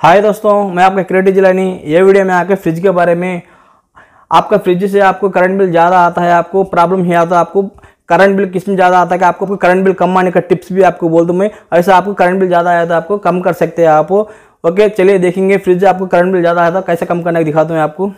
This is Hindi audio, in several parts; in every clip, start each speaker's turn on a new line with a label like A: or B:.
A: हाय दोस्तों, मैं आपका क्रिएटिव जिलानी। ये वीडियो में आके फ्रिज के बारे में, आपका फ्रिज से आपको करंट बिल ज़्यादा आता है, आपको प्रॉब्लम ही आता है, आपको करंट बिल किस में ज़्यादा आता है कि आपको करंट बिल कम आने का टिप्स भी आपको बोल दूँ मैं। ऐसा आपको करंट बिल ज़्यादा आया तो आपको कम कर सकते हैं आप। ओके, चलिए देखेंगे फ्रिज से आपको करंट बिल ज़्यादा आया था कैसे कम करने का दिखाता हूँ आपको।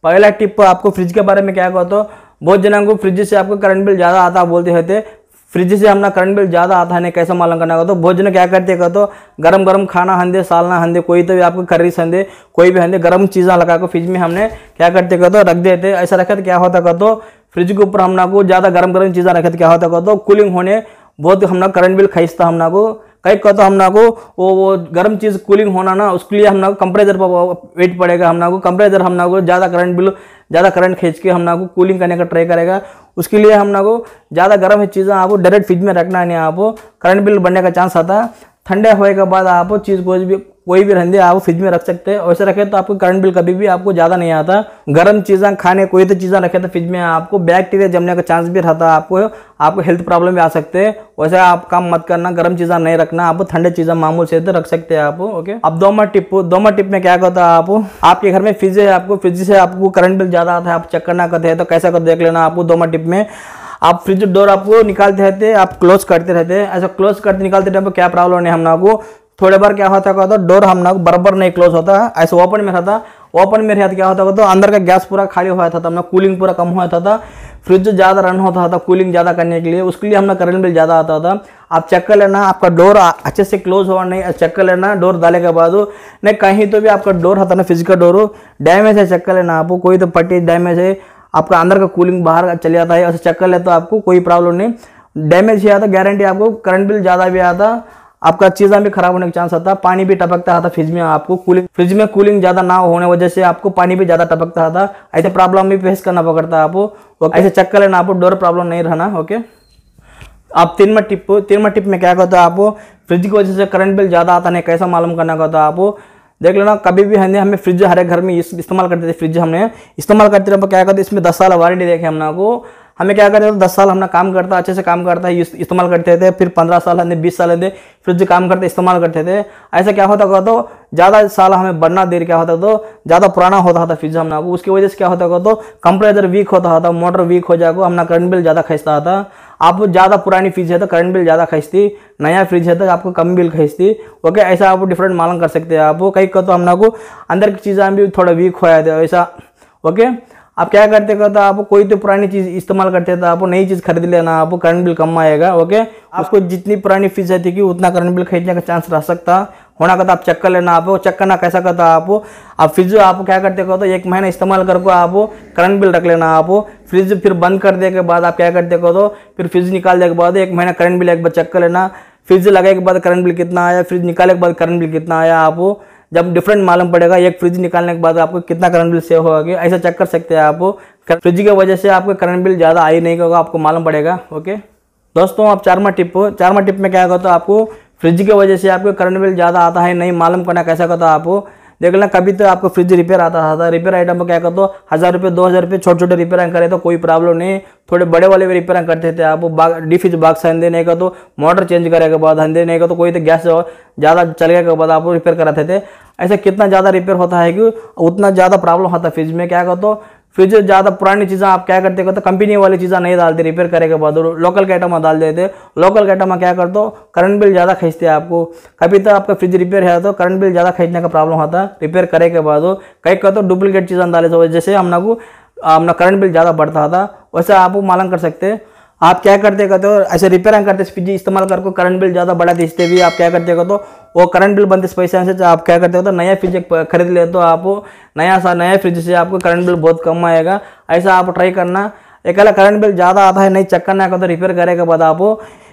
A: पहला टिप आपको फ्रिज के बारे में क्या कहता हूँ, बहुत जनों को फ्रिज से आपको करंट बिल ज़्यादा आता बोलते रहते, फ्रिज से हमने करंट बिल ज़्यादा आता है नहीं कैसा मालूम करना का। तो बहुत जन क्या करते हैं तो गरम गरम खाना हंदे, सालना हंदे, कोई तो भी आपको कर्री हंदे, कोई भी हंदे गरम चीज़ें लगा को फ्रिज में हमने क्या करते तो रख देते। ऐसा रखे तो क्या होता तो फ्रिज के ऊपर हमना को ज़्यादा गरम गरम चीज़ें रखे तो क्या होता तो कूलिंग होने बहुत हमना करंट बिल खींचता हमना को। कई कहते हमना को वो गर्म चीज़ कूलिंग होना ना, उसके लिए हमना को कंप्रेसर पर वेट पड़ेगा। हमना को कंप्रेसर हमना को ज़्यादा करंट बिल, ज़्यादा करंट खींच के हमना को कूलिंग करने का ट्राई करेगा। उसके लिए हमना को ज़्यादा गर्म है चीज़ें आपको डायरेक्ट फ्रिज में रखना नहीं, आपको करंट बिल बनने का चांस आता है। ठंडे होने के बाद आप चीज़ कोई भी रहने आप फ्रिज में रख सकते हैं। वैसे रखे तो आपको करंट बिल कभी भी आपको ज़्यादा नहीं आता। गर्म चीज़ें खाने कोई तो चीज़ें रखे तो फ्रिज में आपको बैक्टीरिया जमने का चांस भी रहता है, आपको हेल्थ प्रॉब्लम भी आ सकते हैं। वैसे आप काम मत करना, गर्म चीज़ें नहीं रखना, आप ठंडे चीज़ें मामूल से तो रख सकते हैं आप। ओके, अब दोमा टिप में क्या कहता है, आपके घर में फ्रिज है, आपको फ्रिज से आपको करंट बिल ज़्यादा आता है, आप चेक करना करते हैं तो कैसा कर देख लेना। आपको दोमा टिप में आप फ्रिज डोर आपको निकालते रहते, आप क्लोज करते रहते, ऐसा क्लोज करते निकालते टाइम क्या प्रॉब्लम नहीं हमना को। थोड़े बार क्या होता है तो डोर हमना को बराबर नहीं क्लोज होता है, ऐसा ओपन में रहता। ओपन में रहता क्या होता तो अंदर का गैस पूरा खाली हुआ था, हमने कूलिंग पूरा कम हुआ था, फ्रिज ज़्यादा रन होता था कूलिंग ज़्यादा करने के लिए, उसके लिए हमने करंट बिल ज़्यादा आता था। आप चेक कर लेना आपका डोर अच्छे से क्लोज हो नहीं, चेक कर लेना डोर डाले के बाद नहीं कहीं तो भी आपका डोर होता ना फ्रिज का डोर डैमेज है, चेक कर लेना आपको। कोई तो पट्टी डैमेज है, आपका अंदर का कूलिंग बाहर चले जाता है, ऐसे चेक कर ले तो आपको कोई प्रॉब्लम नहीं। डैमेज ही आता गारंटी, आपको करंट बिल ज़्यादा भी आता, आपका चीज़ें भी खराब होने का चांस आता। पानी भी टपकता था फ्रिज में, आपको फ्रिज में कूलिंग ज़्यादा ना होने वजह से आपको पानी भी ज़्यादा टपकता था, ऐसे प्रॉब्लम भी फेस करना पड़ता है आपको। ऐसे चेक कर लेना, आपको डोर प्रॉब्लम नहीं रहना। ओके, आप तीन टिप में क्या कहता है, आपको फ्रिज की वजह से करंट बिल ज़्यादा आता नहीं कैसा मालूम करना कहता है। आपको देख लेना कभी भी हमें फ्रिज हर एक घर में इस्तेमाल करते थे, फ्रिज हमने इस्तेमाल करते थे क्या करते इसमें 10 साल वारंटी देखे हमना को। हमें क्या करते थे 10 साल हमने काम करता, अच्छे से काम करता है, इस्तेमाल करते थे। फिर 15 साल हमने 20 साल हमने फ्रिज काम करते इस्तेमाल करते थे। ऐसा क्या होता तो ज़्यादा साल हमें बढ़ना देर क्या होता तो ज़्यादा पुराना होता था फ्रिज हमना को। उसकी वजह से क्या होता तो कंप्रेसर वीक होता था, मोटर वीक हो जाएगा, हमने करंट बिल ज़्यादा खींचता था। आप ज़्यादा पुरानी फ्रिज है तो करंट बिल ज़्यादा खींचती, नया फ्रिज है तो आपको कम बिल खींचती। ओके, ऐसा आप डिफरेंट मालूम कर सकते हैं आप। कहीं तो हमना को अंदर की चीज़ें भी थोड़ा वीक हो जाते ऐसा। ओके, आप क्या करते तो आप कोई तो पुरानी चीज़ इस्तेमाल करते तो आपको नई चीज़ खरीद लेना, आपको करंट बिल कम आएगा। ओके, आपको जितनी पुरानी फ्रिज है थी कि उतना करंट बिल खरीदने का चांस रह सकता होना का, आप चेक कर लेना। आप चेक करना कैसा करता आप फ्रिज आप क्या करते तो 1 महीना इस्तेमाल करके आप करंट बिल रख लेना। आप फ्रिज फिर बंद कर दे के बाद आप क्या करते तो फिर फ्रिज निकाल दे के बाद 1 महीना करंट बिल एक बार चेक कर लेना। फ्रिज लगाने के बाद करंट बिल कितना आया, फ्रिज निकालने के बाद करंट बिल कितना आया, आप जब डिफरेंट मालूम पड़ेगा एक फ्रिज निकालने के बाद आपको कितना करंट बिल सेव होगा, ऐसा चेक कर सकते हैं आप। फ्रिज की वजह से आपको करंट बिल ज़्यादा आई नहीं होगा, आपको मालूम पड़ेगा। ओके दोस्तों, आप चारमा टिप में क्या कहता आपको फ्रिज की वजह से आपको करंट बिल ज़्यादा आता है नहीं मालूम करना कैसा कहता आपको। देख लेना कभी तो आपको फ्रिज रिपेयर आता था, रिपेयर आइटम पर क्या कहते हो 1000 रुपये 2000 रुपये छोटे छोटे रिपेयर करे तो कोई प्रॉब्लम नहीं। थोड़े बड़े वाले भी रिपेयर करते थे आप, डीफ्यूज बॉक्स हंदे नहीं का तो मोटर चेंज करे के बाद हंदे नहीं का तो कोई तो गैस ज़्यादा चलने के बाद आप रिपेयर कराते थे। ऐसा कितना ज़्यादा रिपेयर होता है कि उतना ज़्यादा प्रॉब्लम होता है फ्रिज में। क्या कहते हो फ्रिज ज़्यादा पुरानी चीज़ें आप क्या करते तो कंपनी वाली चीज़ें नहीं डालते, रिपेयर करे के बाद लोकल के आइटम डाल देते। लोकल के आइटम क्या करते हो करंट बिल ज़्यादा खींचते हैं आपको। कभी तो आपका फ्रिज रिपेयर है तो करंट बिल ज़्यादा खींचने का प्रॉब्लम होता है रिपेयर करे के बाद। कई कहते हो डुप्लीकेट चीज़ें डाले तो जैसे अपना करंट बिल ज़्यादा बढ़ता था, वैसे आप मालूम कर सकते हैं। आप क्या करते कहते हो ऐसे रिपेयर करते फ्रिज इस्तेमाल करके करंट बिल ज़्यादा बढ़ा दीजते भी आप क्या करते कहते वो करंट बिल बनते पैसे से आप क्या करते हो तो नया फ्रिज खरीद ले तो आप नया फ्रिज से आपको करंट बिल बहुत कम आएगा। ऐसा आप ट्राई करना। एक करंट बिल ज़्यादा आता है नहीं चेक करना का तो रिपेयर करे के बाद आप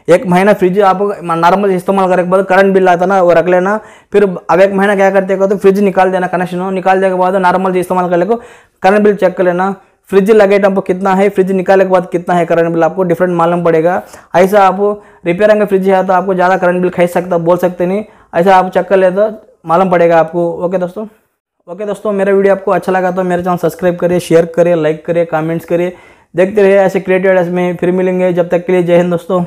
A: 1 महीना फ्रिज आप नॉर्मल इस्तेमाल करे के बाद करंट बिल आता ना वो रख लेना। फिर अब 1 महीना क्या करते हो तो फ्रिज निकाल देना, कनेक्शन निकाल देने के बाद नॉर्मल इस्तेमाल कर ले करंट बिल चेक कर लेना। फ्रिज लगे टाइम पर कितना है, फ्रिज निकालने के बाद कितना है करंट बिल आपको डिफरेंट मालूम पड़ेगा। ऐसा आप रिपेयरिंग का फ्रिज है तो आपको ज़्यादा करंट बिल खींच सकता बोल सकते नहीं, ऐसा आप चेक कर ले तो मालूम पड़ेगा आपको। ओके दोस्तों, मेरा वीडियो आपको अच्छा लगा तो मेरे चैनल सब्सक्राइब करिए, शेयर करिए, लाइक करिए, कमेंट्स करिए। देखते रहिए ऐसे क्रिएटिव आइडियाज में। फिर मिलेंगे, जब तक के लिए जय हिंद दोस्तों।